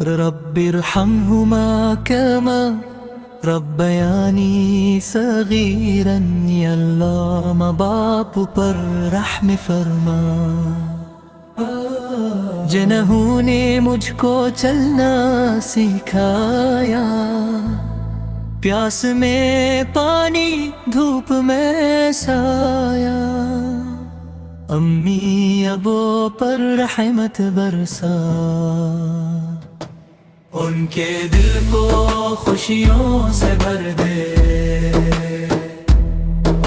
رب ارحمهما كما ربيانی صغیرا یا اللہ ماں باپ پر رحم فرما جنہوں نے مجھ کو چلنا سکھایا پیاس میں پانی دھوپ میں سایہ امی ابو پر رحمت برسا ان کے دل کو خوشیوں سے بھر دے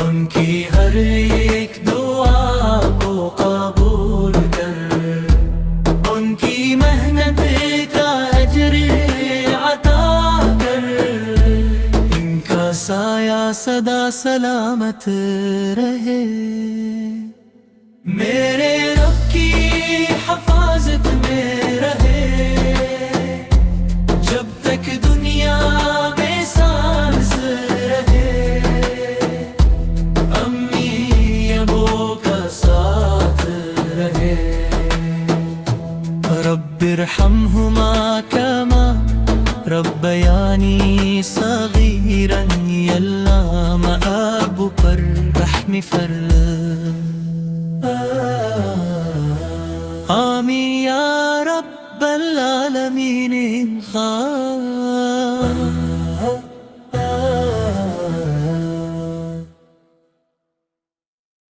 ان کی ہر ایک دعا کو قبول کر ان کی محنت کا اجر عطا کر ان کا سایہ سدا سلامت رہے میرے رب کی حفاظت میں رہے جب تک دنیا میں سانس رہے امی ابو کا ساتھ رہے رب ارحمہما کما ربیانی صغیرا یا اللہ ماں ابو پر رحم فرما آمین یا رب العالمین